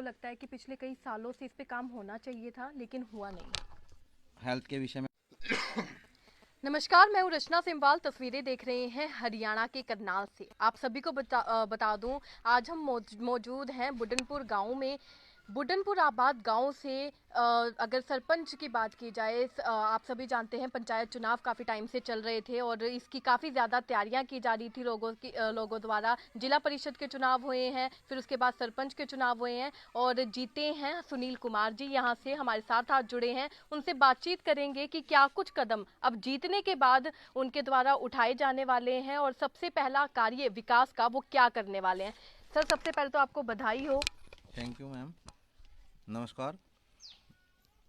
लगता है कि पिछले कई सालों से इस पे काम होना चाहिए था लेकिन हुआ नहीं? हेल्थ के विषय में। नमस्कार, मैं हूँ रचना सिम्वाल। तस्वीरें देख रहे हैं हरियाणा के करनाल से। आप सभी को बता दूं, आज हम मौजूद हैं बुडनपुर गांव में। बुडनपुर आबाद गांव से अगर सरपंच की बात की जाए, आप सभी जानते हैं पंचायत चुनाव काफ़ी टाइम से चल रहे थे और इसकी काफ़ी ज़्यादा तैयारियां की जा रही थी लोगों द्वारा। जिला परिषद के चुनाव हुए हैं, फिर उसके बाद सरपंच के चुनाव हुए हैं और जीते हैं सुनील कुमार जी। यहाँ से हमारे साथ आज जुड़े हैं, उनसे बातचीत करेंगे कि क्या कुछ कदम अब जीतने के बाद उनके द्वारा उठाए जाने वाले हैं और सबसे पहला कार्य विकास का वो क्या करने वाले हैं। सर, सबसे पहले तो आपको बधाई हो। Thank you ma'am. नमस्कार।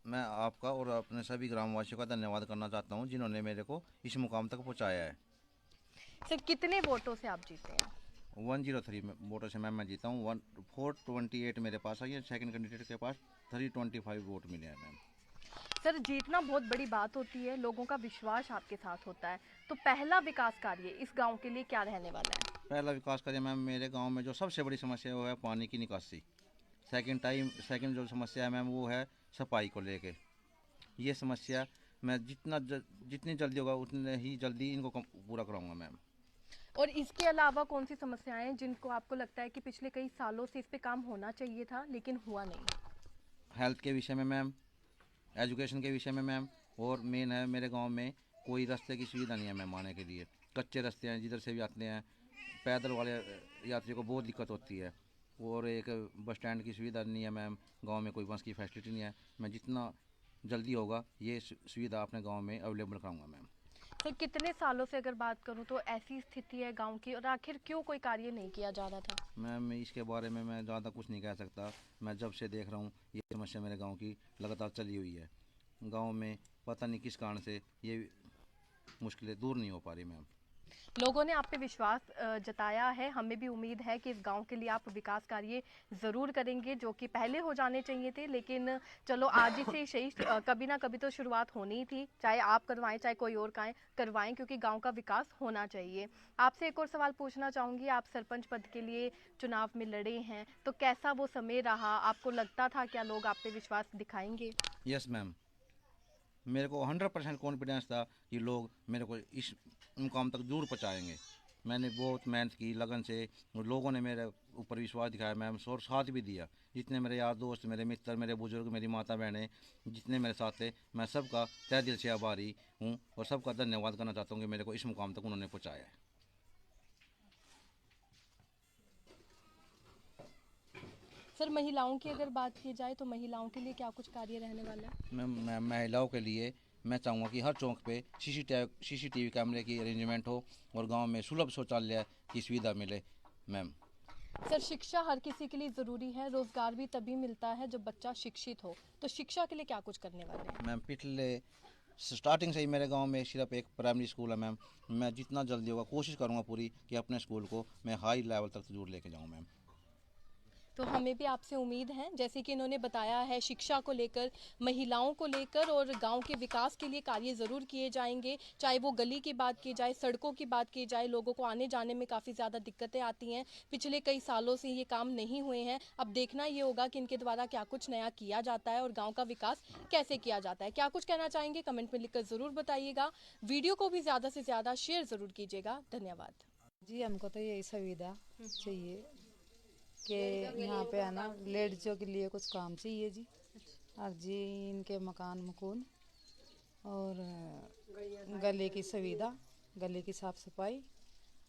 मैं आपका और अपने सभी ग्रामवासियों का धन्यवाद करना चाहता हूं जिन्होंने मेरे को इस मुकाम तक पहुंचाया है। सर, कितने वोटों से आप जीते हैं? 103 वोटों से मैम मैं जीता हूँ। 428 मेरे पास आई है, सेकंड कैंडिडेट के पास 325 वोट मिले हैं मैम। सर, जीतना बहुत बड़ी बात होती है, लोगों का विश्वास आपके साथ होता है, तो पहला विकास कार्य इस गांव के लिए क्या रहने वाला है? पहला विकास कार्य मैम, मेरे गाँव में जो सबसे बड़ी समस्या है वो है पानी की निकासी। सेकंड जो समस्या है मैम वो है सफाई को लेके। ये समस्या मैं जितनी जल्दी होगा उतने ही जल्दी इनको पूरा कराऊंगा मैम। और इसके अलावा कौन सी समस्याएं हैं जिनको आपको लगता है कि पिछले कई सालों से इस पे काम होना चाहिए था लेकिन हुआ नहीं? हेल्थ के विषय में मैम, एजुकेशन के विषय में मैम, और मेन है मेरे गांव में कोई रास्ते की सुविधा नहीं है मैम आने के लिए। कच्चे रास्ते हैं, जिधर से भी आते हैं पैदल वाले यात्रियों को बहुत दिक्कत होती है। और एक बस स्टैंड की सुविधा नहीं है मैम, गांव में कोई बस की फैसिलिटी नहीं है। मैं जितना जल्दी होगा ये सुविधा अपने गांव में अवेलेबल कराऊंगा मैम। सर, कितने सालों से अगर बात करूं तो ऐसी स्थिति है गांव की, और आखिर क्यों कोई कार्य नहीं किया जा रहा था? मैम इसके बारे में मैं ज़्यादा कुछ नहीं कह सकता। मैं जब से देख रहा हूँ ये समस्या मेरे गांव की लगातार चली हुई है। गांव में पता नहीं किस कारण से ये मुश्किलें दूर नहीं हो पा रही मैम। लोगों ने आप पे विश्वास जताया है, हमें भी उम्मीद है कि इस गांव के लिए आप विकास कार्य ज़रूर करेंगे जो कि पहले हो जाने चाहिए थे, लेकिन चलो आज ही से सही, कभी ना कभी तो शुरुआत होनी ही थी। चाहे आप करवाएं चाहे कोई और करवाएं, क्योंकि गांव का विकास होना चाहिए। आपसे एक और सवाल पूछना चाहूँगी, आप सरपंच पद के लिए चुनाव में लड़े हैं, तो कैसा वो समय रहा? आपको लगता था क्या लोग आप पे विश्वास दिखाएंगे? यस मैम, मेरे को 100% कॉन्फिडेंस था कि लोग मेरे को इस मुकाम तक जरूर पहुँचाएंगे। मैंने बहुत मेहनत की लगन से, और लोगों ने मेरे ऊपर विश्वास दिखाया मैम, और साथ भी दिया। जितने मेरे यार दोस्त, मेरे मित्र, मेरे बुजुर्ग, मेरी माता बहनें जितने मेरे साथ थे, मैं सबका तहे दिल से आभारी हूँ और सबका धन्यवाद करना चाहता हूँ कि मेरे को इस मुकाम तक उन्होंने पहुँचाया है। सर, महिलाओं की अगर बात की जाए तो महिलाओं के लिए क्या कुछ कार्य रहने वाला है? मैं महिलाओं के लिए मैं चाहूँगा कि हर चौक पे सीसीटीवी कैमरे की अरेंजमेंट हो और गांव में सुलभ शौचालय की सुविधा मिले मैम। सर, शिक्षा हर किसी के लिए ज़रूरी है, रोज़गार भी तभी मिलता है जब बच्चा शिक्षित हो, तो शिक्षा के लिए क्या कुछ करने वाले हैं? मैम पिछले स्टार्टिंग से ही मेरे गांव में सिर्फ एक प्राइमरी स्कूल है मैम। मैं जितना जल्दी होगा कोशिश करूंगा पूरी कि अपने स्कूल को मैं हाई लेवल तक जरूर लेके जाऊँ मैम। तो हमें भी आपसे उम्मीद है, जैसे कि इन्होंने बताया है, शिक्षा को लेकर, महिलाओं को लेकर और गांव के विकास के लिए कार्य ज़रूर किए जाएंगे। चाहे वो गली की बात की जाए, सड़कों की बात की जाए, लोगों को आने जाने में काफ़ी ज़्यादा दिक्कतें आती हैं। पिछले कई सालों से ये काम नहीं हुए हैं। अब देखना ये होगा कि इनके द्वारा क्या कुछ नया किया जाता है और गाँव का विकास कैसे किया जाता है। क्या कुछ कहना चाहेंगे कमेंट में लिखकर ज़रूर बताइएगा। वीडियो को भी ज़्यादा से ज़्यादा शेयर ज़रूर कीजिएगा। धन्यवाद जी। हमको तो यही सुविधा चाहिए कि यहाँ पे है ना लेडीजों के लिए कुछ काम चाहिए जी। और जी इनके मकान मकून और गले की सुविधा, गले की साफ सफाई,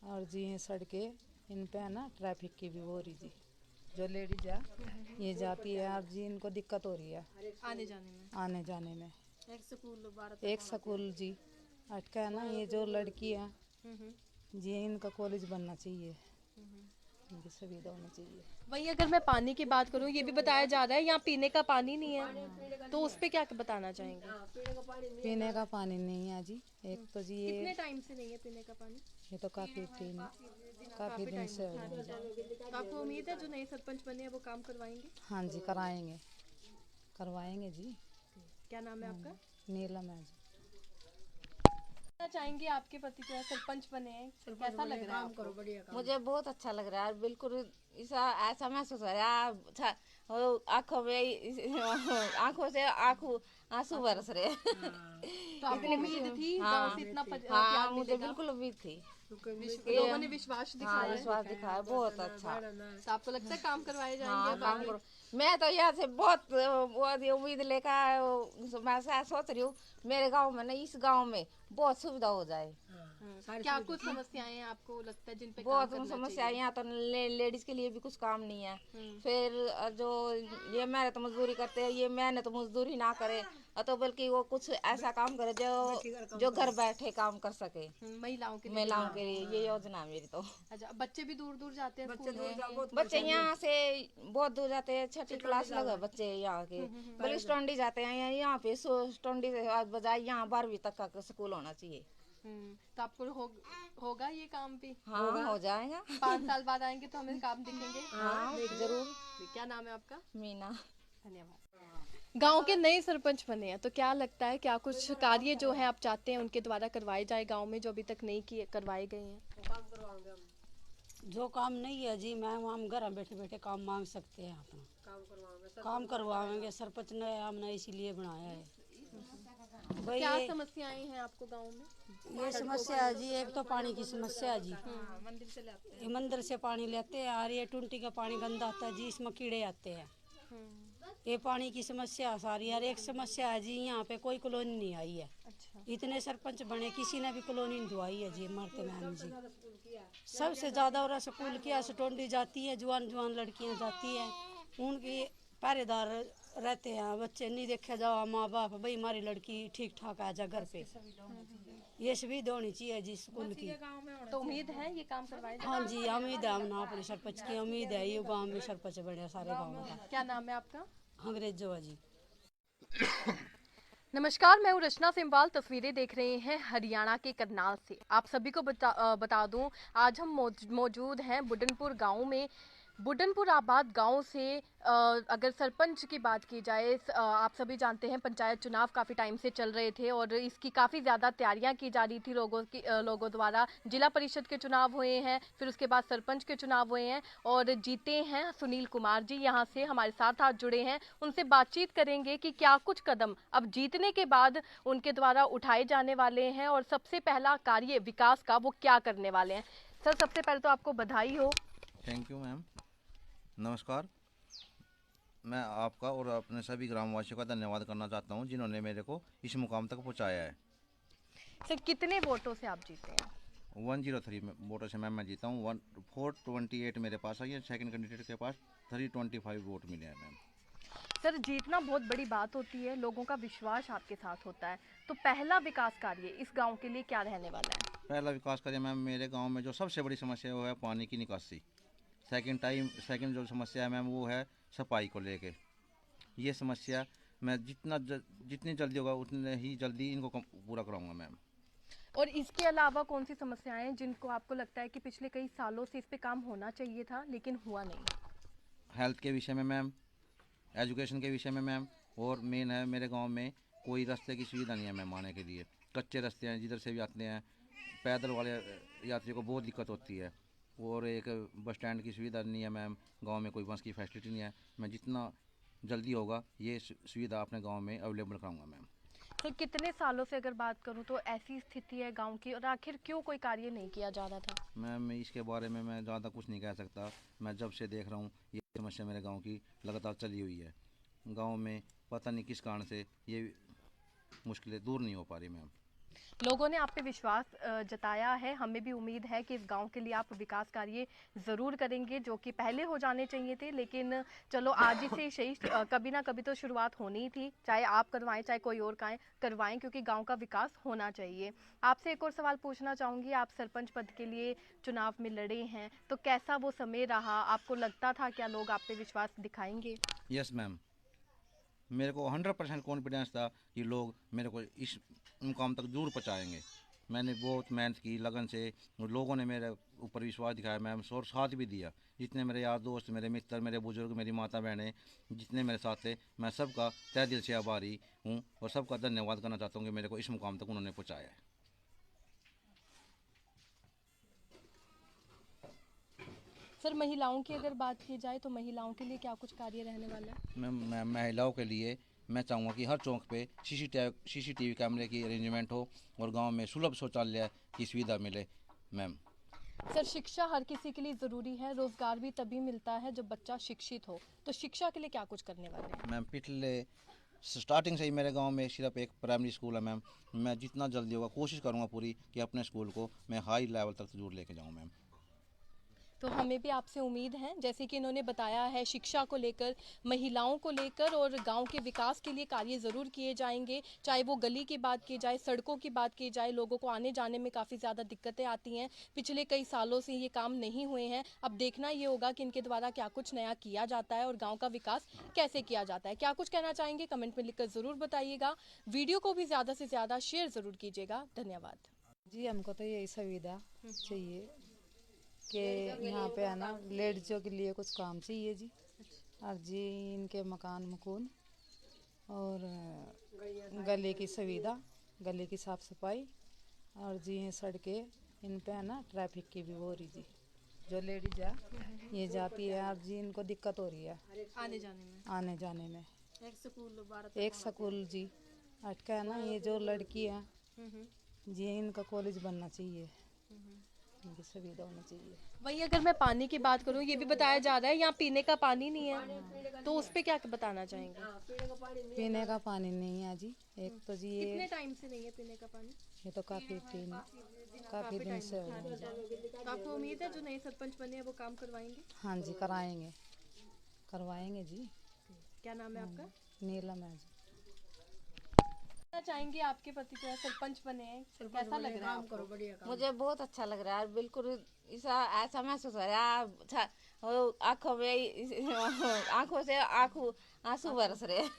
और जी ये सड़कें इन पे है ना ट्रैफिक की भी हो रही जी। जो लेडीज है ये जाती है और जी इनको दिक्कत हो रही है आने जाने में। एक स्कूल जी अटका है ना, ये जो लड़की है जी इनका कॉलेज बनना चाहिए, इनकी सुविधा होनी चाहिए। वही, अगर मैं पानी की बात करूं, ये भी बताया जा रहा है यहाँ पीने का पानी नहीं है, तो उस पे क्या बताना चाहेंगे? पीने का पानी नहीं है जी। एक तो जी कितने ये टाइम से नहीं है पीने का पानी? ये तो काफी दिन से हो गए जी। तो आपको उम्मीद है जो नए सरपंच बने हैं वो काम करवाएंगे? हाँ जी करवाएंगे जी। क्या नाम है आपका? नीलम है जी। चाहेंगे आपके पति जो है सरपंच बने हैं, कैसा लग रहा है आपको? मुझे बहुत अच्छा लग रहा है, बिल्कुल ऐसा महसूस हो रहा है। और आंखों में आंखों से आंसू बरस रहे हैं। तो आपको उम्मीद थी हाँ। गांव से इतना हाँ प्यार मुझे मिलेगा? बिल्कुल उम्मीद थी। लोगों ने विश्वास हाँ दिखाया है। विश्वास दिखाया बहुत अच्छा। तो आपको लगता है काम करवाए जाएंगे हाँ अब काम आगे? करो। मैं तो यहाँ से बहुत ही उम्मीद लेकर मैं ऐसा सोच रही हूँ मेरे गांव में ना इस गांव में बहुत सुविधा हो जाए। क्या कुछ समस्याएं हैं आपको लगता है जिन पे काम बहुत करना समस्या चाहिए? यहाँ तो लेडीज के लिए भी कुछ काम नहीं है। हम्म। फिर जो ये मेहनत मजदूरी करते हैं ये मेहनत मजदूरी ना करे तो बल्कि वो कुछ ऐसा काम करे जो घर बैठे काम कर सके। महिलाओं के लिए महिलाओं के लिए ये योजना है मेरी तो। अच्छा, बच्चे भी दूर दूर जाते हैं स्कूल में? बच्चे यहाँ से बहुत दूर जाते हैं। 6ठी क्लास लगे बच्चे यहाँ के बल्कि स्टोंडी जाते हैं। यहाँ पे स्टोंडी से बजाय यहाँ 12वीं तक का स्कूल होना चाहिए। तो आपको होगा ये काम भी? हाँ हो जाएगा। 5 साल बाद आएंगे तो हमें काम दिखेंगे? हाँ जरूर। क्या नाम है आपका? मीना। धन्यवाद। गांव के नए सरपंच बने हैं तो क्या लगता है क्या कुछ कार्य जो है आप चाहते हैं उनके द्वारा करवाए जाए गांव में जो अभी तक नहीं किए करवाए गए हैं? जो काम नहीं है जी मैम हम घर बैठे बैठे काम मांग सकते हैं अपना काम करवाएंगे। सरपंच ने हमने इसीलिए बनाया है भाई। क्या समस्याएं हैं आपको गांव में? ये समस्या है जी एक तो पानी की समस्या है जी। ये मंदिर से पानी लेते हैं और ये टूंटी का पानी गंदा आता है जी इसमें कीड़े आते हैं। ये पानी की समस्या सारी। और एक समस्या है जी यहाँ पे कोई कॉलोनी नहीं आई है। अच्छा। इतने सरपंच बने किसी ने भी कॉलोनी नहीं दुआई है जी मरते मैम जी। सबसे ज़्यादा और स्कूल किया टोंडी जाती है जवान जवान लड़कियां जाती हैं उनकी पहरेदार रहते हैं बच्चे नहीं देखे जाओ माँ बाप भाई हमारी लड़की ठीक ठाक आ जा घर पे। ये सुविधा होनी चाहिए जी स्कूल की। तो उम्मीद है ये काम करवाए जाए? हाँ जी उम्मीद है हम अपने सरपंच की उम्मीद है ये गाँव में सरपंच बने सारे गाँव का। क्या नाम है आपका? अंग्रेजो जी। नमस्कार, मैं हूँ रचना सिम्वाल। तस्वीरें देख रहे हैं हरियाणा के करनाल से। आप सभी को बता दूं आज हम मौजूद हैं बुडनपुर गांव में। बुडनपुर आबाद गांव से अगर सरपंच की बात की जाए, आप सभी जानते हैं पंचायत चुनाव काफ़ी टाइम से चल रहे थे और इसकी काफ़ी ज़्यादा तैयारियां की जा रही थी लोगों द्वारा। जिला परिषद के चुनाव हुए हैं, फिर उसके बाद सरपंच के चुनाव हुए हैं और जीते हैं सुनील कुमार जी यहाँ से हमारे साथ आज जुड़े हैं। उनसे बातचीत करेंगे कि क्या कुछ कदम अब जीतने के बाद उनके द्वारा उठाए जाने वाले हैं और सबसे पहला कार्य विकास का वो क्या करने वाले हैं। सर, सबसे पहले तो आपको बधाई हो। Thank you ma'am. नमस्कार। मैं आपका और अपने सभी ग्रामवासियों का धन्यवाद करना चाहता हूं जिन्होंने मेरे को इस मुकाम तक पहुंचाया है। सर, कितने वोटों से आप जीते हैं? 103 वोटों से मैम मैं जीता हूं। 428 मेरे पास आई है। सेकंड कैंडिडेट के पास 325 वोट मिले हैं मैम। सर, जीतना बहुत बड़ी बात होती है, लोगों का विश्वास आपके साथ होता है, तो पहला विकास कार्य इस गांव के लिए क्या रहने वाला है? पहला विकास कार्य मैम मेरे गाँव में जो सबसे बड़ी समस्या है वो है पानी की निकासी। सेकंड जो समस्या है मैम वो है सफाई को लेके। ये समस्या मैं जितनी जल्दी होगा उतने ही जल्दी इनको पूरा कराऊंगा मैम। और इसके अलावा कौन सी समस्याएं हैं जिनको आपको लगता है कि पिछले कई सालों से इस पे काम होना चाहिए था लेकिन हुआ नहीं? हेल्थ के विषय में मैम, एजुकेशन के विषय में मैम, और मेन है मेरे गांव में कोई रास्ते की सुविधा नहीं है मैम आने के लिए। कच्चे रास्ते हैं, जिधर से भी आते हैं पैदल वाले यात्रियों को बहुत दिक्कत होती है। और एक बस स्टैंड की सुविधा नहीं है मैम, गांव में कोई बस की फैसिलिटी नहीं है। मैं जितना जल्दी होगा ये सुविधा अपने गांव में अवेलेबल कराऊंगा मैम। तो कितने सालों से अगर बात करूं तो ऐसी स्थिति है गांव की, और आखिर क्यों कोई कार्य नहीं किया जा रहा था? मैम इसके बारे में मैं ज़्यादा कुछ नहीं कह सकता। मैं जब से देख रहा हूँ ये समस्या मेरे गाँव की लगातार चली हुई है। गाँव में पता नहीं किस कारण से ये मुश्किलें दूर नहीं हो पा रही मैम। लोगों ने आप पे विश्वास जताया है, हमें भी उम्मीद है कि इस गांव के लिए आप विकास कार्य ज़रूर करेंगे जो कि पहले हो जाने चाहिए थे, लेकिन चलो आज ही से सही कभी ना कभी तो शुरुआत होनी ही थी। चाहे आप करवाएं चाहे कोई और करवाएं, क्योंकि गांव का विकास होना चाहिए। आपसे एक और सवाल पूछना चाहूँगी, आप सरपंच पद के लिए चुनाव में लड़े हैं तो कैसा वो समय रहा? आपको लगता था क्या लोग आप पे विश्वास दिखाएंगे? यस मैम, मेरे को 100% कॉन्फिडेंस था कि लोग मेरे को इस मुकाम तक जरूर पहुँचाएंगे। मैंने बहुत मेहनत की लगन से, लोगों ने मेरे ऊपर विश्वास दिखाया मैम और साथ भी दिया। जितने मेरे यार दोस्त, मेरे मित्र, मेरे बुजुर्ग, मेरी माता बहनें जितने मेरे साथ थे, मैं सबका तहे दिल से आभारी हूँ और सबका धन्यवाद करना चाहता हूँ कि मेरे को इस मुकाम तक उन्होंने पहुँचाया है। सर महिलाओं की अगर बात की जाए तो महिलाओं के लिए क्या कुछ कार्य रहने वाला है? मैं महिलाओं के लिए मैं चाहूँगा कि हर चौक पे सीसीटीवी कैमरे की अरेंजमेंट हो और गांव में सुलभ शौचालय की सुविधा मिले मैम। सर शिक्षा हर किसी के लिए ज़रूरी है, रोजगार भी तभी मिलता है जब बच्चा शिक्षित हो, तो शिक्षा के लिए क्या कुछ करने वाले हैं? मैम पिछले स्टार्टिंग से ही मेरे गांव में सिर्फ एक प्राइमरी स्कूल है मैम। मैं जितना जल्दी होगा कोशिश करूंगा पूरी कि अपने स्कूल को मैं हाई लेवल तक जरूर लेके जाऊं मैम। तो हमें भी आपसे उम्मीद है, जैसे कि इन्होंने बताया है, शिक्षा को लेकर, महिलाओं को लेकर और गांव के विकास के लिए कार्य ज़रूर किए जाएंगे। चाहे वो गली की बात की जाए, सड़कों की बात की जाए, लोगों को आने जाने में काफ़ी ज़्यादा दिक्कतें आती हैं। पिछले कई सालों से ये काम नहीं हुए हैं। अब देखना ये होगा कि इनके द्वारा क्या कुछ नया किया जाता है और गाँव का विकास कैसे किया जाता है। क्या कुछ कहना चाहेंगे कमेंट में लिखकर ज़रूर बताइएगा। वीडियो को भी ज़्यादा से ज़्यादा शेयर ज़रूर कीजिएगा। धन्यवाद। जी हमको तो यही सुविधा चाहिए कि यहाँ पे है ना लेडीजों के लिए कुछ काम चाहिए जी। और जी इनके मकान मकून और गले की सुविधा, गले की साफ सफाई और जी ये सड़कें इन पे है ना ट्रैफिक की भी हो रही जी। जो लेडीज है ये जाती है और जी इनको दिक्कत हो रही है आने जाने में। एक स्कूल जी अटका है ना, ये जो लड़की है जी इनका कॉलेज बनना चाहिए, इनकी सुविधा होनी चाहिए। वहीं अगर मैं पानी की बात करूं, ये भी बताया जा रहा है यहाँ पीने का पानी नहीं है, तो उस पे क्या बताना चाहेंगे? पीने का पानी नहीं है जी। एक तो जी कितने ये टाइम से नहीं है पीने का पानी? तो काफी दिन से हो गए जी। तो आपको उम्मीद है जो नए सरपंच बने हैं वो काम करवाएंगे? हाँ जी करवाएंगे जी। क्या नाम है आपका? नीलम है जी। क्या चाहेंगे, आपके पति जो है सरपंच बने हैं, कैसा लग रहा है आपको? मुझे बहुत अच्छा लग रहा है, बिल्कुल ऐसा महसूस हो रहा है आंखों से आंसू बरस रहे हैं।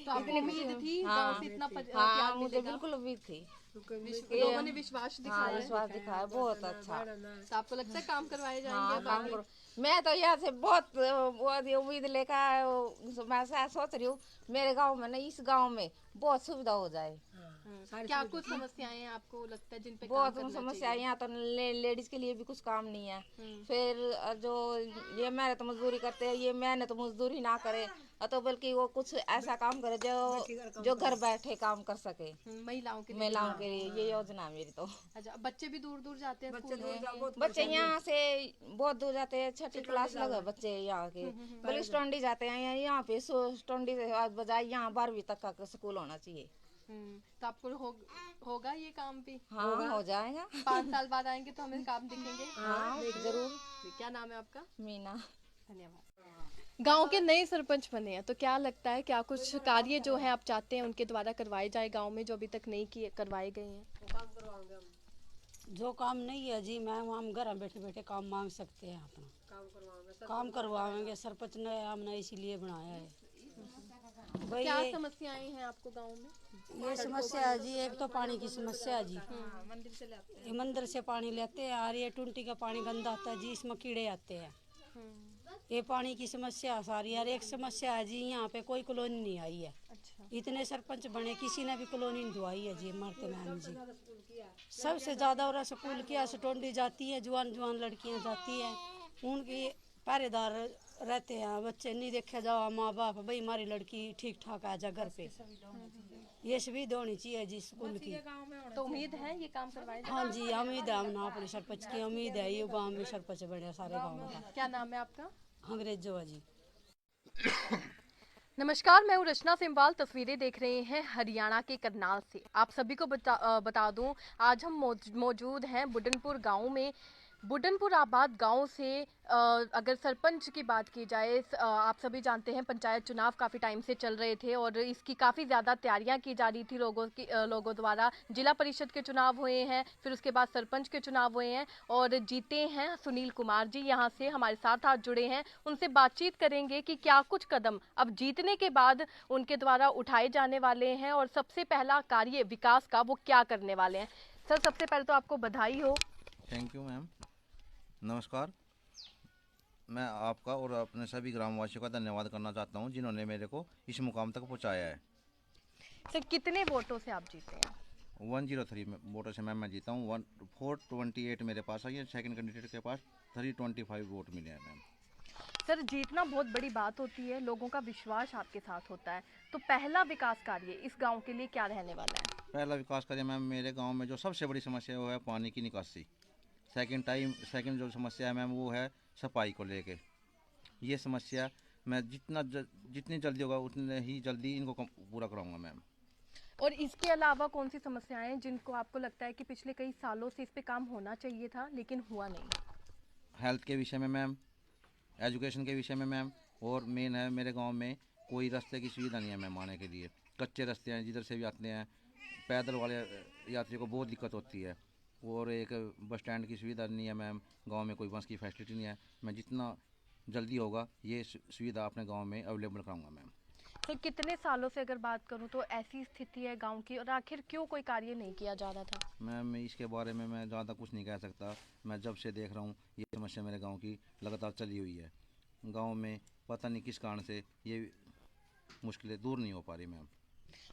तो आपको उम्मीद थी गांव से इतना हाँ प्यार मुझे मिलेगा? बिल्कुल उम्मीद थी। लोगों ने विश्वास हाँ दिखाया है। विश्वास दिखाया, बहुत अच्छा। तो आपको लगता है काम करवाए हाँ जाएंगे? काम करो। मैं तो यहाँ से बहुत उम्मीद लेकर मैं सोच रही हूँ मेरे गांव में ना, इस गांव में बहुत सुविधा हो जाए। क्या कुछ समस्याएं हैं आपको लगता है जिन पे काम बहुत करना समस्या है यहाँ तो लेडीज के लिए भी कुछ काम नहीं है। चाहिए? फिर जो ये मेहनत मजदूरी करते हैं, ये मेहनत मजदूरी ना करे तो बल्कि वो कुछ ऐसा काम करे जो घर बैठे काम कर सके। महिलाओं के लिए? महिलाओं के लिए ये योजना है मेरी तो। अच्छा, बच्चे भी दूर दूर जाते हैं स्कूल? बच्चे यहाँ से बहुत दूर जाते हैं, छठी क्लास लगे बच्चे यहाँ के, बल्कि स्टोंडी जाते हैं। यहाँ पे स्टोंडी से बजाय यहाँ 12वीं तक का स्कूल होना चाहिए। तो आपको होगा ये काम भी? हाँ हो जाएगा। 5 साल बाद आएंगे तो हमें काम दिखेंगे? हाँ जरूर। क्या नाम है आपका? मीना। धन्यवाद। गांव के नए सरपंच बने हैं तो क्या लगता है, क्या कुछ कार्य जो है आप चाहते हैं उनके द्वारा करवाए जाए गांव में जो अभी तक नहीं किए करवाए गए हैं? जो काम नहीं है जी मैम, हम घर बैठे बैठे काम मांग सकते हैं, अपना काम करवाएंगे। सरपंच ने हमने इसीलिए बनाया है भाई। क्या समस्याएं हैं आपको गांव में? ये समस्या है जी, एक तो पानी की समस्या है जी। ये मंदिर से पानी लेते हैं और ये टूंटी का पानी गंदा आता है जी, इसमें कीड़े आते हैं। ये पानी की समस्या सारी। और एक समस्या है जी, यहाँ पे कोई कॉलोनी नहीं आई है। अच्छा। इतने सरपंच बने, किसी ने भी कॉलोनी नहीं दुआई है जी मरते मैम जी। सबसे ज़्यादा और स्कूल किया टोंडी जाती है, जवान लड़कियाँ जाती हैं, उनकी पहरेदार रहते हैं, बच्चे नहीं देखे जाओ, माँ बाप भाई हमारी लड़की ठीक ठाक आ जा घर पे। ये सुविधा होनी चाहिए जी स्कूल की। तो उम्मीद है ये काम करवाए जाए? हाँ जी उम्मीद है, हम अपने सरपंच की उम्मीद है, ये गाँव में सरपंच बने सारे गाँव का। क्या नाम है आपका? अंग्रेजो जी। नमस्कार, मैं हूँ रचना सिम्वाल। तस्वीरें देख रहे हैं हरियाणा के करनाल से। आप सभी को बता दूं, आज हम मौजूद हैं बुडनपुर गांव में। बुडनपुर आबाद गांव से अगर सरपंच की बात की जाए, आप सभी जानते हैं पंचायत चुनाव काफ़ी टाइम से चल रहे थे और इसकी काफ़ी ज़्यादा तैयारियां की जा रही थी लोगों द्वारा। जिला परिषद के चुनाव हुए हैं, फिर उसके बाद सरपंच के चुनाव हुए हैं और जीते हैं सुनील कुमार जी। यहाँ से हमारे साथ आज जुड़े हैं, उनसे बातचीत करेंगे कि क्या कुछ कदम अब जीतने के बाद उनके द्वारा उठाए जाने वाले हैं और सबसे पहला कार्य विकास का वो क्या करने वाले हैं। सर, सबसे पहले तो आपको बधाई हो। Thank you ma'am. नमस्कार। मैं आपका और अपने सभी ग्रामवासियों का धन्यवाद करना चाहता हूं जिन्होंने मेरे को इस मुकाम तक पहुंचाया है। सर, कितने वोटों से आप जीते हैं? 103 वोटों से मैं जीता हूं। 428 मेरे पास आई है, सेकंड कैंडिडेट के पास 325 वोट मिले हैं मैम। सर, जीतना बहुत बड़ी बात होती है, लोगों का विश्वास आपके साथ होता है, तो पहला विकास कार्य इस गांव के लिए क्या रहने वाला है? पहला विकास कार्य मैम, मेरे गांव में जो सबसे बड़ी समस्या है वो है पानी की निकासी। सेकंड जो समस्या है मैम वो है सफाई को लेके। ये समस्या मैं जितनी जल्दी होगा उतने ही जल्दी इनको पूरा कराऊंगा मैम। और इसके अलावा कौन सी समस्याएं हैं जिनको आपको लगता है कि पिछले कई सालों से इस पे काम होना चाहिए था लेकिन हुआ नहीं? हेल्थ के विषय में मैम, एजुकेशन के विषय में मैम, और मेन है मेरे गांव में कोई रास्ते की सुविधा नहीं है मैम आने के लिए। कच्चे रास्ते हैं, जिधर से भी आते हैं पैदल वाले यात्री को बहुत दिक्कत होती है। और एक बस स्टैंड की सुविधा नहीं है मैम, गांव में कोई बस की फैसिलिटी नहीं है। मैं जितना जल्दी होगा ये सुविधा अपने गांव में अवेलेबल कराऊंगा मैम। तो कितने सालों से अगर बात करूं तो ऐसी स्थिति है गांव की, और आखिर क्यों कोई कार्य नहीं किया जा रहा था? मैम इसके बारे में मैं ज़्यादा कुछ नहीं कह सकता। मैं जब से देख रहा हूँ ये समस्या मेरे गांव की लगातार चली हुई है। गांव में पता नहीं किस कारण से ये मुश्किलें दूर नहीं हो पा रही मैम।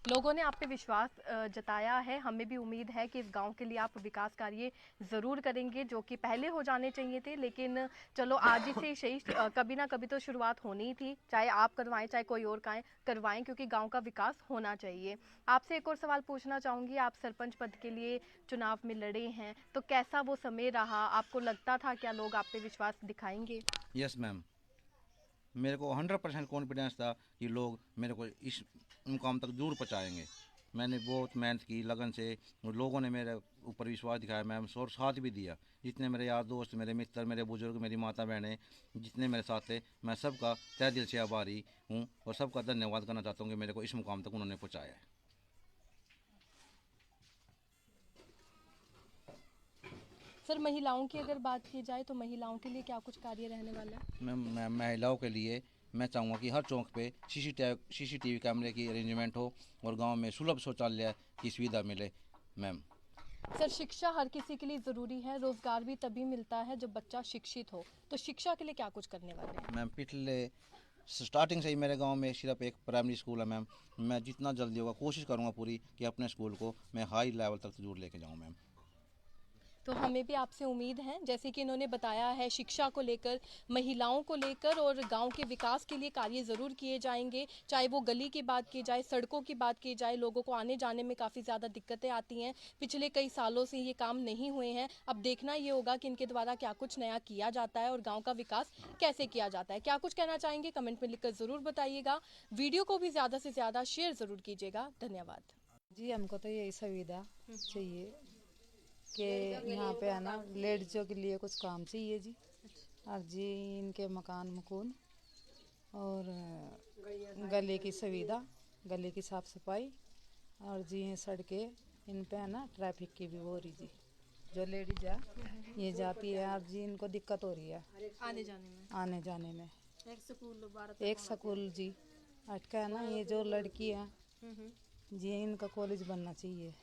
लोगों ने आप पे विश्वास जताया है, हमें भी उम्मीद है कि इस गांव के लिए आप विकास कार्य ज़रूर करेंगे जो कि पहले हो जाने चाहिए थे, लेकिन चलो आज ही से सही, कभी ना कभी तो शुरुआत होनी ही थी, चाहे आप करवाएं चाहे कोई और करवाएं, क्योंकि गांव का विकास होना चाहिए। आपसे एक और सवाल पूछना चाहूँगी, आप सरपंच पद के लिए चुनाव में लड़े हैं, तो कैसा वो समय रहा? आपको लगता था क्या लोग आप पे विश्वास दिखाएंगे? यस मैम, मेरे को 100% कॉन्फिडेंस था कि लोग मेरे को इस मुकाम तक जरूर पहुँचाएंगे। मैंने बहुत मेहनत की लगन से, लोगों ने मेरे ऊपर विश्वास दिखाया मैम, और साथ भी दिया। जितने मेरे यार दोस्त, मेरे मित्र, मेरे बुजुर्ग, मेरी माता बहनें जितने मेरे साथ थे, मैं सबका तहे दिल से आभारी हूँ और सबका धन्यवाद करना चाहता हूँ कि मेरे को इस मुकाम तक उन्होंने पहुँचाया है। सर, महिलाओं की अगर बात की जाए तो महिलाओं के लिए क्या कुछ कार्य रहने वाला है? मैं महिलाओं के लिए मैं चाहूँगा कि हर चौक पे सीसीटीवी कैमरे की अरेंजमेंट हो और गांव में सुलभ शौचालय की सुविधा मिले मैम। सर, शिक्षा हर किसी के लिए ज़रूरी है, रोज़गार भी तभी मिलता है जब बच्चा शिक्षित हो, तो शिक्षा के लिए क्या कुछ करने वाले हैं? मैम पिछले स्टार्टिंग से ही मेरे गांव में सिर्फ एक प्राइमरी स्कूल है मैम। मैं जितना जल्दी होगा कोशिश करूंगा पूरी कि अपने स्कूल को मैं हाई लेवल तक जरूर लेके जाऊँ मैम। तो हमें भी आपसे उम्मीद है, जैसे कि इन्होंने बताया है, शिक्षा को लेकर, महिलाओं को लेकर और गांव के विकास के लिए कार्य ज़रूर किए जाएंगे। चाहे वो गली की बात की जाए, सड़कों की बात की जाए, लोगों को आने जाने में काफ़ी ज़्यादा दिक्कतें आती हैं, पिछले कई सालों से ये काम नहीं हुए हैं। अब देखना ये होगा कि इनके द्वारा क्या कुछ नया किया जाता है और गाँव का विकास कैसे किया जाता है। क्या कुछ कहना चाहेंगे कमेंट में लिखकर ज़रूर बताइएगा। वीडियो को भी ज़्यादा से ज़्यादा शेयर ज़रूर कीजिएगा। धन्यवाद जी। हमको तो यही सुविधा चाहिए कि यहाँ पे है ना लेडीजों के लिए कुछ काम चाहिए जी। और जी इनके मकान मकून और गले की सुविधा, गले की साफ सफाई, और जी ये सड़कें इन पे है ना ट्रैफिक की भी हो रही जी। जो लेडीज है ये जाती है और जी इनको दिक्कत हो रही है आने जाने में। एक स्कूल जी अटका है ना, ये जो लड़की है जी इनका कॉलेज बनना चाहिए,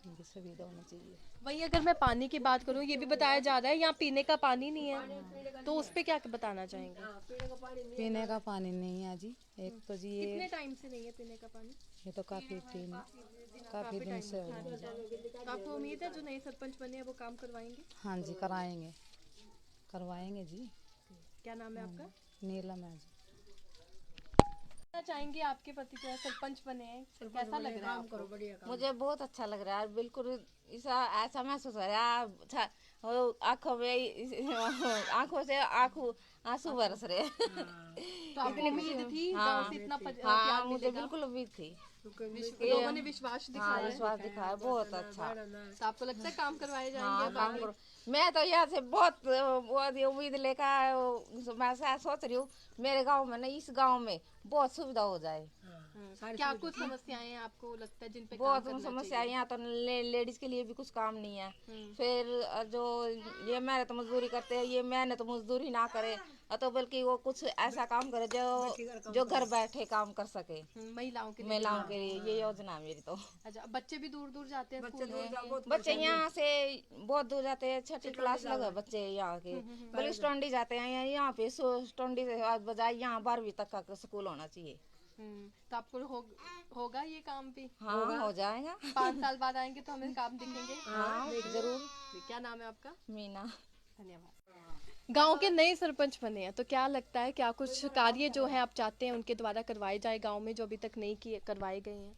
इनकी सुविधा होनी चाहिए। वहीं अगर मैं पानी की बात करूं, ये भी बताया जा रहा है यहाँ पीने का पानी नहीं है, तो उस पे क्या बताना चाहेंगे? पीने का पानी नहीं है जी। एक तो जी कितने ये टाइम से नहीं है पीने का पानी? ये तो काफी दिन से हो गए जी। तो आपको उम्मीद है जो नए सरपंच बने हैं वो काम करवाएंगे? हाँ जी करवाएंगे जी। क्या नाम है आपका? नीलम है जी। कहना चाहेंगे आपके पति जो है सरपंच बने हैं, कैसा लग रहा है आपको? मुझे बहुत अच्छा लग रहा है, बिल्कुल ऐसा महसूस हो रहा है। आंखों में आंखों से आंसू बरस रहे हैं। तो आपको उम्मीद थी गांव से इतना हाँ, प्यार मुझे मिलेगा? बिल्कुल उम्मीद थी। लोगों ने विश्वास हाँ, दिखाया है। विश्वास दिखाया, बहुत अच्छा। तो आपको लगता है काम करवाए जाएंगे? हाँ, अब काम आगे? करो। मैं तो यहाँ से बहुत उम्मीद लेकर मैं सोच रही हूँ मेरे गांव में ना, इस गांव में बहुत सुविधा हो जाए। क्या कुछ समस्याएं हैं आपको लगता है जिन पे काम बहुत करना समस्या चाहिए? यहाँ तो लेडीज के लिए भी कुछ काम नहीं है। फिर जो ये मेहनत मजदूरी करते हैं, ये मेहनत मजदूरी ना करे, तो बल्कि वो कुछ ऐसा काम करे जो घर बैठे काम कर सके। महिलाओं के लिए? महिलाओं के लिए ये योजना है मेरी तो। अच्छा, बच्चे भी दूर दूर जाते हैं स्कूल में? बच्चे यहाँ से बहुत दूर जाते हैं, 6ठी क्लास लगे बच्चे यहाँ के, बलिस टोंडी जाते हैं। यहाँ पे टोंडी से बजाय यहाँ 12वीं तक का स्कूल होना चाहिए। तो आपको होगा ये काम भी? हाँ, हो जाएगा। 5 साल बाद आएंगे तो हमें काम दिखेंगे? हाँ, जरूर। क्या नाम है आपका? मीना। धन्यवाद। गांव के नए सरपंच बने हैं तो क्या लगता है, क्या कुछ कार्य जो है आप चाहते हैं उनके द्वारा करवाए जाए गांव में, जो अभी तक नहीं किए करवाए गए हैं?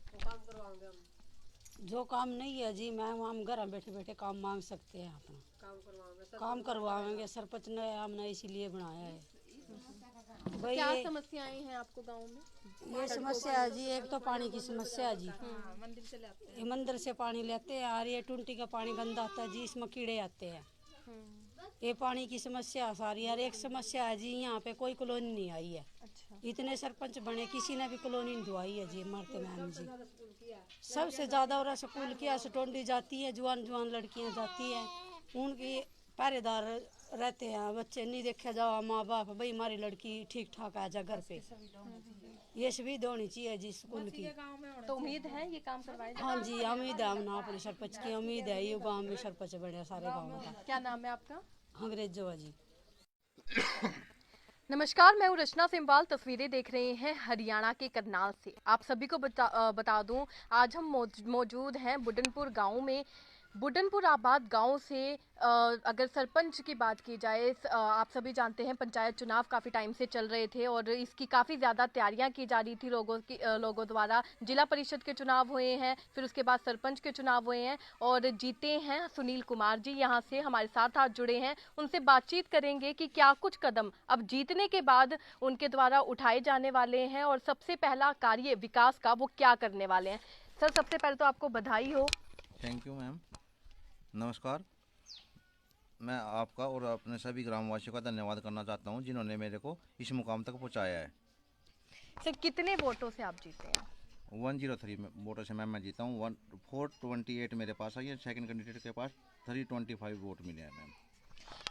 जो काम नहीं है जी मैम, हम घर बैठे बैठे काम मांग सकते हैं, अपना काम करवाएंगे। सरपंच ने हमने इसीलिए बनाया है भाई। क्या समस्याएं हैं आपको गांव में? ये समस्या है जी, एक तो पानी की समस्या है जी। ये मंदिर से पानी लेते हैं और ये टूंटी का पानी गंदा आता है जी, इसमें कीड़े आते हैं। ये पानी की समस्या सारी। और एक समस्या है जी, यहाँ पे कोई कॉलोनी नहीं आई है। अच्छा। इतने सरपंच बने, किसी ने भी कॉलोनी नहीं दुआई है जी मरते मैम जी। सबसे ज़्यादा और स्कूल किया से टोंडी जाती है, जुआन जुआन लड़कियाँ जाती हैं, उनकी पहरेदार रहते हैं, बच्चे नहीं देखे जाओ माँ बाप भाई हमारी लड़की ठीक ठाक आ जा घर पे। ये सुविधा होनी चाहिए जी स्कूल की। तो उम्मीद है ये काम करवाए जाए? हाँ जी उम्मीद है, हम ना अपने सरपंच की उम्मीद है, ये गाँव में सरपंच बने सारे गाँव का। क्या नाम है आपका? अंग्रेजो है जी। नमस्कार, मैं हूँ रचना सिम्वाल। तस्वीरें देख रहे हैं हरियाणा के करनाल से। आप सभी को बता दूं, आज हम मौजूद हैं बुडनपुर गांव में। बुडनपुर आबाद गांव से अगर सरपंच की बात की जाए, आप सभी जानते हैं पंचायत चुनाव काफ़ी टाइम से चल रहे थे और इसकी काफ़ी ज़्यादा तैयारियां की जा रही थी लोगों द्वारा। जिला परिषद के चुनाव हुए हैं, फिर उसके बाद सरपंच के चुनाव हुए हैं और जीते हैं सुनील कुमार जी। यहाँ से हमारे साथ आज जुड़े हैं, उनसे बातचीत करेंगे कि क्या कुछ कदम अब जीतने के बाद उनके द्वारा उठाए जाने वाले हैं और सबसे पहला कार्य विकास का वो क्या करने वाले हैं। सर, सबसे पहले तो आपको बधाई हो। Thank you ma'am. नमस्कार। मैं आपका और अपने सभी ग्रामवासियों का धन्यवाद करना चाहता हूं जिन्होंने मेरे को इस मुकाम तक पहुंचाया है। सर, कितने वोटों से आप जीते हैं? 103 वोटों से मैम मैं जीता हूँ। 428 मेरे पास आई है, सेकंड कैंडिडेट के पास 325 वोट मिले हैं मैम।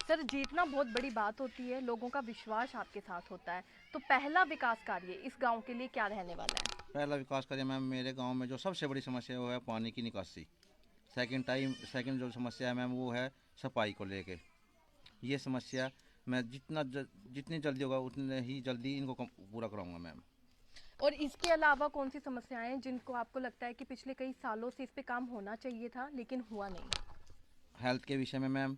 सर, जीतना बहुत बड़ी बात होती है, लोगों का विश्वास आपके साथ होता है, तो पहला विकास कार्य इस गांव के लिए क्या रहने वाला है? पहला विकास कार्य मैम, मेरे गाँव में जो सबसे बड़ी समस्या है वो है पानी की निकासी। सेकंड जो समस्या है मैम वो है सफाई को लेके। ये समस्या मैं जितनी जल्दी होगा उतने ही जल्दी इनको पूरा कराऊंगा मैम। और इसके अलावा कौन सी समस्याएं हैं जिनको आपको लगता है कि पिछले कई सालों से इस पे काम होना चाहिए था लेकिन हुआ नहीं? हेल्थ के विषय में मैम,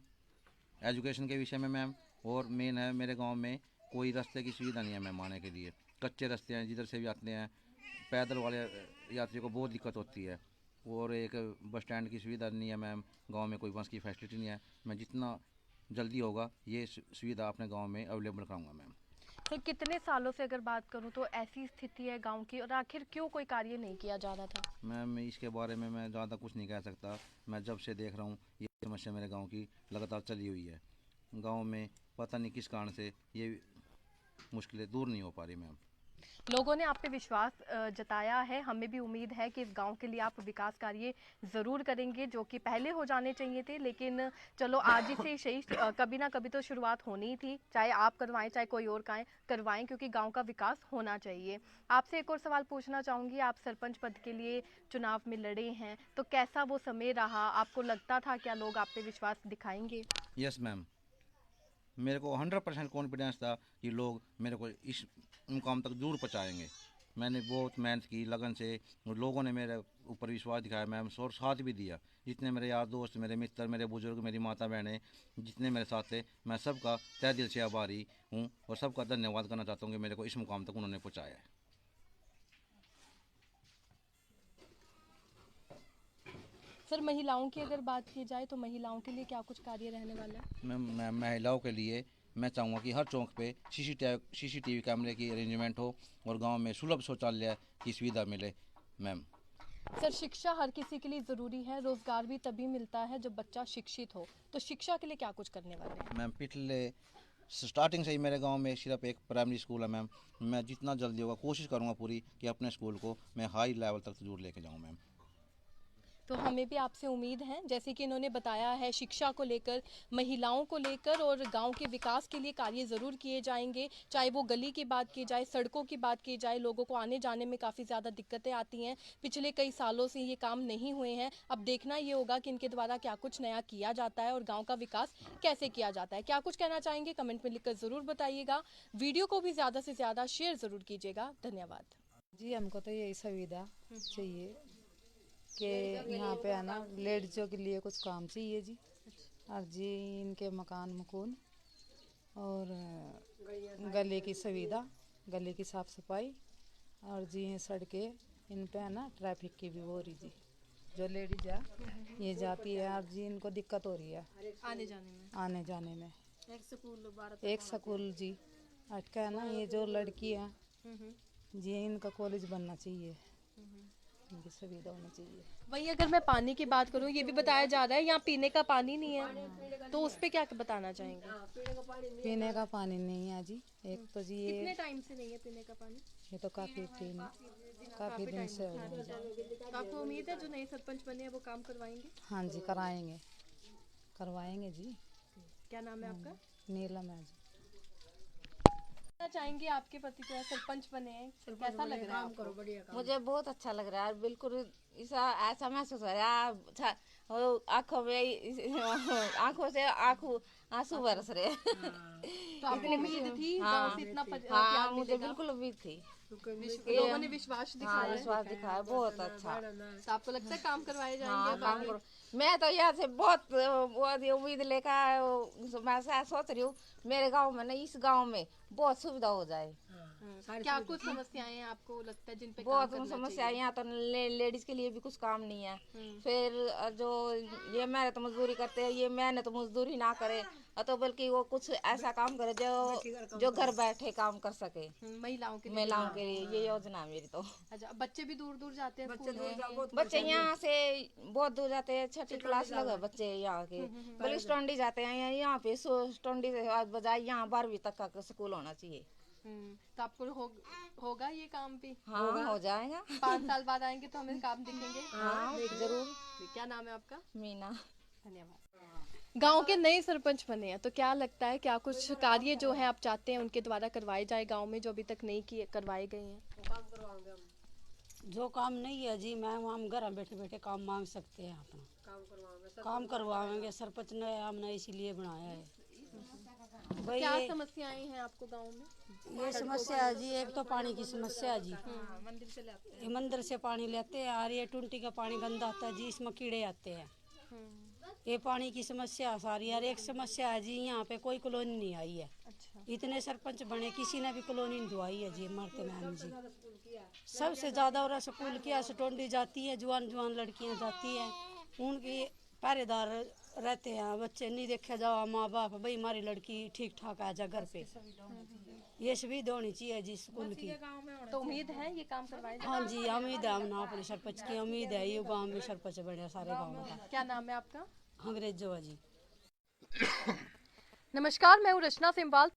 एजुकेशन के विषय में मैम, और मेन है मेरे गांव में कोई रास्ते की सुविधा नहीं है मैम आने के लिए। कच्चे रास्ते हैं, जिधर से भी आते हैं पैदल वाले यात्रियों को बहुत दिक्कत होती है। और एक बस स्टैंड की सुविधा नहीं है मैम, गांव में कोई बस की फैसिलिटी नहीं है। मैं जितना जल्दी होगा ये सुविधा अपने गांव में अवेलेबल कराऊंगा मैम। तो कितने सालों से अगर बात करूं तो ऐसी स्थिति है गांव की, और आखिर क्यों कोई कार्य नहीं किया जा रहा था? मैम इसके बारे में मैं ज़्यादा कुछ नहीं कह सकता। मैं जब से देख रहा हूँ ये समस्या मेरे गांव की लगातार चली हुई है। गांव में पता नहीं किस कारण से ये मुश्किलें दूर नहीं हो पा रही मैम। लोगों ने आप पे विश्वास जताया है, हमें भी उम्मीद है कि इस गांव के लिए आप विकास कार्य ज़रूर करेंगे जो कि पहले हो जाने चाहिए थे, लेकिन चलो आज ही से सही, कभी ना कभी तो शुरुआत होनी ही थी। चाहे आप करवाएं चाहे कोई और करवाएं, क्योंकि गांव का विकास होना चाहिए। आपसे एक और सवाल पूछना चाहूँगी, आप सरपंच पद के लिए चुनाव में लड़े हैं, तो कैसा वो समय रहा? आपको लगता था क्या लोग आप पे विश्वास दिखाएंगे? यस मैम, मेरे को 100% कॉन्फिडेंस था कि लोग मेरे को इस मुकाम तक जरूर पहुँचाएंगे। मैंने बहुत मेहनत की लगन से, लोगों ने मेरे ऊपर विश्वास दिखाया मैम, और साथ भी दिया। जितने मेरे यार दोस्त, मेरे मित्र, मेरे बुजुर्ग, मेरी माता बहनें जितने मेरे साथ थे, मैं सबका तहे दिल से आभारी हूँ और सबका धन्यवाद करना चाहता हूँ कि मेरे को इस मुकाम तक उन्होंने पहुँचाया है। सर, महिलाओं की अगर बात की जाए तो महिलाओं के लिए क्या कुछ कार्य रहने वाला है? मैं महिलाओं के लिए मैं चाहूँगा कि हर चौक पे सीसीटीवी कैमरे की अरेंजमेंट हो और गांव में सुलभ शौचालय की सुविधा मिले मैम। सर, शिक्षा हर किसी के लिए ज़रूरी है, रोज़गार भी तभी मिलता है जब बच्चा शिक्षित हो, तो शिक्षा के लिए क्या कुछ करने वाले हैं? मैम पिछले स्टार्टिंग से ही मेरे गांव में सिर्फ एक प्राइमरी स्कूल है मैम। मैं जितना जल्दी होगा कोशिश करूंगा पूरी कि अपने स्कूल को मैं हाई लेवल तक जरूर लेके जाऊं मैम। तो हमें भी आपसे उम्मीद है, जैसे कि इन्होंने बताया है, शिक्षा को लेकर, महिलाओं को लेकर और गांव के विकास के लिए कार्य ज़रूर किए जाएंगे। चाहे वो गली की बात की जाए, सड़कों की बात की जाए, लोगों को आने जाने में काफ़ी ज़्यादा दिक्कतें आती हैं। पिछले कई सालों से ये काम नहीं हुए हैं। अब देखना ये होगा कि इनके द्वारा क्या कुछ नया किया जाता है और गाँव का विकास कैसे किया जाता है। क्या कुछ कहना चाहेंगे कमेंट में लिखकर ज़रूर बताइएगा। वीडियो को भी ज़्यादा से ज़्यादा शेयर ज़रूर कीजिएगा। धन्यवाद जी हमको तो यही सुविधा चाहिए कि यहाँ पे है ना लेडीजों के लिए कुछ काम चाहिए जी। और जी इनके मकान मकून और गले की सुविधा, गले की साफ सफाई, और जी ये सड़कें, इन पे है ना ट्रैफिक की भी हो रही जी। जो लेडीज है ये जाती है और जी इनको दिक्कत हो रही है आने जाने में। एक स्कूल जी अटका है ना, ये जो लड़की है जी इनका कॉलेज बनना चाहिए, इनकी सुविधा होनी चाहिए। वहीं अगर मैं पानी की बात करूं, ये भी बताया जा रहा है यहाँ पीने का पानी नहीं है, तो उस पे क्या बताना चाहेंगे? पीने का पानी नहीं है जी। एक तो जी कितने ये टाइम से नहीं है पीने का पानी? तो काफी दिन से हो गए जी। तो आपको उम्मीद है जो नए सरपंच बने हैं वो काम करवाएंगे? हाँ जी करवाएंगे जी। क्या नाम है आपका? नीलम है जी। क्या चाहेंगे आपके पति जो है सरपंच बने हैं, कैसा लग रहा है आपको? मुझे बहुत अच्छा लग रहा है, बिल्कुल ऐसा महसूस हो रहा है, आंखों से आंसू बरस रहे हैं। तो आपको उम्मीद थी गांव से इतना हाँ प्यार मुझे मिलेगा? बिल्कुल उम्मीद थी। लोगों ने विश्वास हाँ दिखाया। विश्वास दिखाया, बहुत अच्छा। तो आपको लगता है काम करवाए हाँ जाएंगे? काम करो। मैं तो यहाँ से बहुत उम्मीद लेकर मैं ऐसा सोच रही हूँ मेरे गांव में ना, इस गांव में बहुत सुविधा हो जाए। क्या कुछ समस्याएं हैं आपको लगता है जिन पे काम बहुत करना समस्या है यहाँ तो, लेडीज के लिए भी कुछ काम नहीं है। फिर जो ये मेहनत मजदूरी करते हैं, ये मेहनत मजदूरी ना करे तो बल्कि वो कुछ ऐसा काम करे जो घर बैठे काम कर सके। महिलाओं के लिए? महिलाओं के लिए ये योजना है मेरी तो। अच्छा, बच्चे भी दूर दूर जाते हैं स्कूल में? बच्चे यहाँ से बहुत दूर जाते हैं, 6ठी क्लास लगे बच्चे यहाँ के, बल्कि स्टोंडी जाते हैं। यहाँ पे स्टोंडी से बजाय यहाँ 12वीं तक का स्कूल होना चाहिए। तो आपको होगा ये काम भी? हाँ हो जाएगा। 5 साल बाद आएंगे तो हमें काम दिखेंगे? हाँ जरूर। क्या नाम है आपका? मीना। धन्यवाद। गांव के नए सरपंच बने हैं तो क्या लगता है, क्या कुछ कार्य जो है आप चाहते हैं उनके द्वारा करवाए जाए गांव में, जो अभी तक नहीं किए करवाए गए हैं? जो काम नहीं है जी मैम, हम घर बैठे बैठे काम मांग सकते हैं, अपना काम करवाएंगे। सरपंच ने हमने इसीलिए बनाया है भाई। क्या समस्याएं हैं आपको गांव में? ये समस्या है जी, एक तो पानी की समस्या है जी। ये मंदिर से पानी लेते हैं और ये टूंटी का पानी गंदा आता है जी, इसमें कीड़े आते हैं। ये पानी की समस्या सारी। और एक समस्या है जी, यहाँ पे कोई कॉलोनी नहीं आई है। अच्छा। इतने सरपंच बने, किसी ने भी कॉलोनी नहीं दुआई है जी मरते मैम जी। सबसे ज्यादा और स्कूल की टोंडी जाती है, जवान लड़कियां जाती हैं, उनकी पहरेदार रहते हैं, बच्चे नहीं देखे जाओ, माँ बाप भाई हमारी लड़की ठीक ठाक आ जा घर पे। ये सुविधा होनी चाहिए जी स्कूल की। तो उम्मीद है ये काम करवाए जाए? हाँ जी उम्मीद है, हम अपने सरपंच की उम्मीद है, ये गाँव में सरपंच बने सारे गाँव का। क्या नाम है आपका? अंग्रेजो जी। नमस्कार, मैं हूँ रचना सिम्वाल।